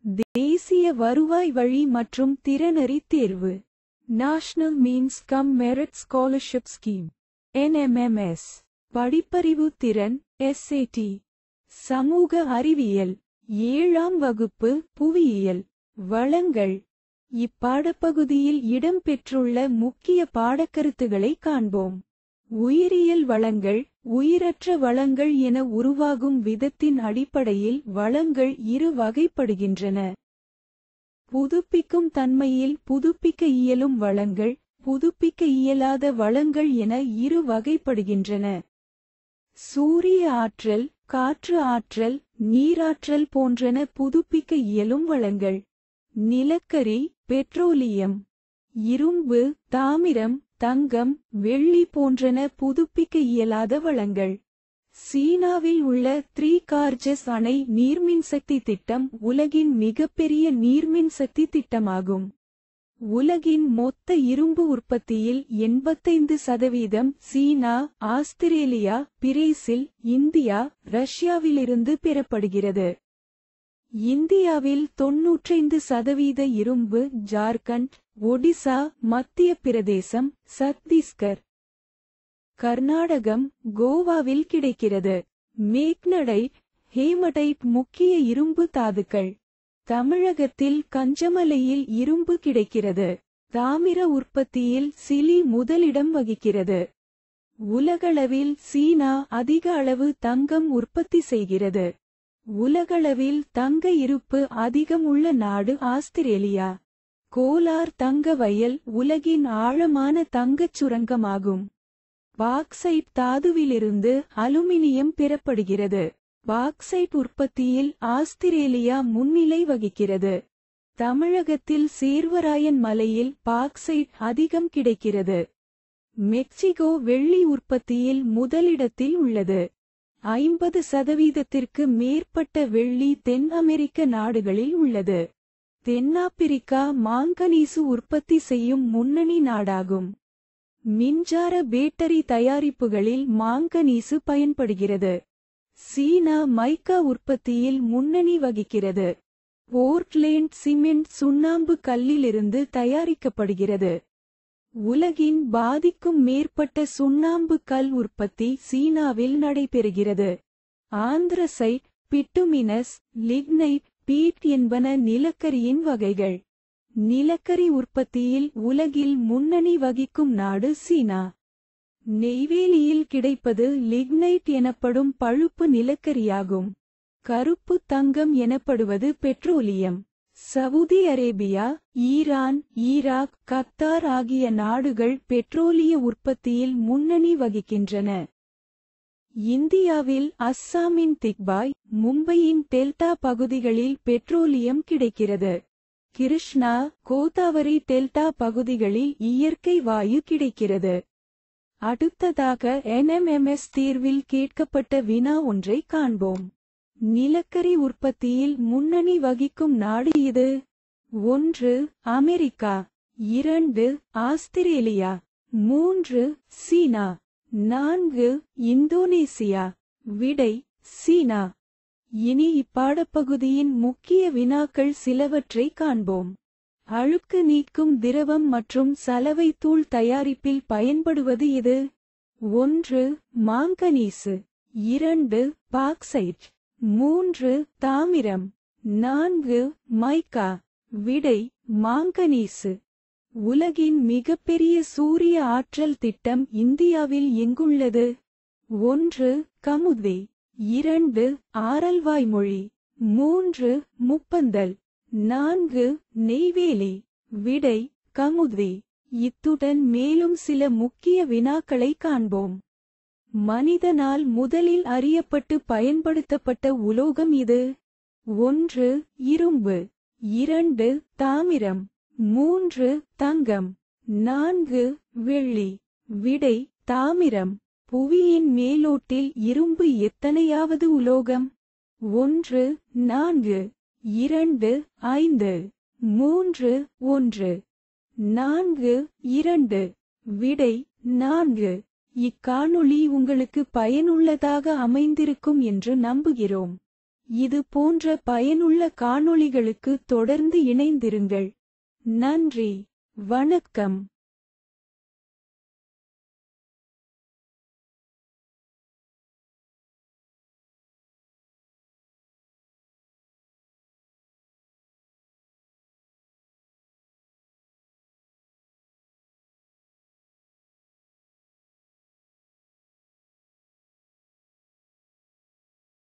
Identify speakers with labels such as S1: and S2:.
S1: தேசிய வருவாய் வழி மற்றும் திறனறி தேர்வு national means come merit scholarship scheme NMMS. படிப்பறிவு திறன் SAT. சமூக அறிவியல் 7ஆம் வகுப்பு புவியியல் வளங்கள். இப்பாடப்பகுதியில் இடம்பெற்றுள்ள முக்கிய பாடக்கருத்துகளை காண்போம். உயிரியல் வளங்கள் உயிரற்ற வளங்கள் என உருவாகும் விதத்தின் அடிப்படையில் வளங்கள் இரு வகைப்படுகின்றன. புதுப்பிக்கும் தன்மையில் புதுப்பிக்க இயலும் வளங்கள், புதுப்பிக்க இயலாத வளங்கள் என இரு வகைப்படுகின்றன. சூரிய ஆற்றல், காற்று ஆற்றல், நீராற்றல் போன்றன புதுப்பிக்க இயலும் வளங்கள். நிலக்கரி, பெட்ரோலியம், இரும்பு, தாமிரம், தங்கம், வெள்ளி போன்றன புதுப்பிக்க இயலாத வளங்கள். சீனாவில் உள்ள 3 கார்ஜஸ் அணை நீர்மின்சக்தி திட்டம் உலகின் மிகப்பெரிய நீர்மின்சக்தி திட்டமாகும். உலகின் மொத்த இரும்பு உற்பத்தியில் 85% சீனா, ஆஸ்திரேலியா, பிரேசில், இந்தியா, ரஷ்யாவிலிருந்து பெறப்படுகிறது. இந்தியாவில் 95% இரும்பு ஜார்க்கண்ட், ஒடிசா, மத்திய பிரதேசம், சத்தீஸ்கர், கர்நாடகம், கோவாவில் கிடைக்கிறது. மேக்னடைட், ஹேமடைட் முக்கிய இரும்பு தாதுக்கள். தமிழகத்தில் கஞ்சமலையில் இரும்பு கிடைக்கிறது. தாமிர உற்பத்தியில் சிலி முதலிடம் வகிக்கிறது. உலகளவில் சீனா அதிக அளவு தங்கம் உற்பத்தி செய்கிறது. உலகளவில் தங்க இருப்பு அதிகம் உள்ள நாடு ஆஸ்திரேலியா. கோலார் தங்க வயல் உலகின் ஆழமான தங்கச் சுரங்கமாகும். பாக்சைட் தாதுவிலிருந்து அலுமினியம் பெறப்படுகிறது. பாக்சைட் உற்பத்தியில் ஆஸ்திரேலியா முன்னிலை வகிக்கிறது. தமிழகத்தில் சேர்வராயன் மலையில் பாக்சைட் அதிகம் கிடைக்கிறது. மெக்சிகோ வெள்ளி உற்பத்தியில் முதலிடத்தில் உள்ளது. 50%த்திற்கு மேற்பட்ட வெள்ளி தென் அமெரிக்க நாடுகளில் உள்ளது. தென்னாப்பிரிக்கா மாங்கனீசு உற்பத்தி செய்யும் முன்னணி நாடாகும். மின்சார பேட்டரி தயாரிப்புகளில் மாங்கனீசு பயன்படுகிறது. சீனா மைக்கா உற்பத்தியில் முன்னணி வகிக்கிறது. போர்ட்லேண்ட் சிமெண்ட் சுண்ணாம்பு கல்லிலிருந்து தயாரிக்கப்படுகிறது. உலகின் பாதிக்கும் மேற்பட்ட சுண்ணாம்பு கல் உற்பத்தி சீனாவில் நடைபெறுகிறது. ஆந்திரசைட், பிட்டுமினஸ், லிக்னைட், பீட் என்பன நிலக்கரியின் வகைகள். நிலக்கரி உற்பத்தியில் உலகில் முன்னணி வகிக்கும் நாடு சீனா. நெய்வேலியில் கிடைப்பது லிக்னைட் எனப்படும் பழுப்பு நிலக்கரியாகும். கருப்பு தங்கம் எனப்படுவது petroleum. Saudi Arabia, Iran, Iraq, Qatar ஆகிய நாடுகள் பெட்ரோலிய உற்பத்தியில் முன்னணி வகிக்கின்றன. இந்தியாவில் அஸ்ஸாமின் திக்பாய், மும்பையின் டெல்டா பகுதிகளில் பெட்ரோலியம் கிடைக்கிறது. கிருஷ்ணா, கோதாவரி டெல்டா பகுதிகளில் இயற்கை வாயு கிடைக்கிறது. அடுத்ததாக NMMS தேர்வில் கேட்கப்பட்ட வினா ஒன்றை காண்போம். நிலக்கரி உற்பத்தியில் முன்னணி வகிக்கும் நாடு இது? 1. அமெரிக்கா, 2. ஆஸ்திரேலியா, 3. சீனா, 4. இந்தோனேசியா. விடை சீனா. இனி இப்பாடப்பகுதியின் முக்கிய வினாக்கள் சிலவற்றை காண்போம். அழுக்கு நீக்கும் திரவம் மற்றும் சலவை தூள் தயாரிப்பில் பயன்படுவது எது? 1. மாங்கனீசு, 2. பாக்சைட், 3. தாமிரம், 4. மைக்கா. விடை மாங்கனீசு. உலகின் மிகப்பெரிய சூரிய ஆற்றல் திட்டம் இந்தியாவில் எங்குள்ளது? 1. கமுதி, 2. ஆரல்வாய்மொழி, 3. முப்பந்தல், 4. நெய்வேலி. விடை கமுதி. இத்துடன் மேலும் சில முக்கிய வினாக்களை காண்போம். மனிதனால் முதலில் அறியப்பட்டு பயன்படுத்தப்பட்ட உலோகம் இது? 1. இரும்பு, 2. தாமிரம், 3. தங்கம், 4. வெள்ளி. விடை தாமிரம். புவியின் மேலோட்டில் இரும்பு எத்தனையாவது உலோகம்? 1, 4, 2, 5, 3, 1. 4, 2. விடை 4. இக்காணொளி உங்களுக்கு பயனுள்ளதாக அமைந்திருக்கும் என்று நம்புகிறோம். இது போன்ற பயனுள்ள காணொளிகளுக்கு தொடர்ந்து இணைந்திருங்கள். நன்றி. வணக்கம்.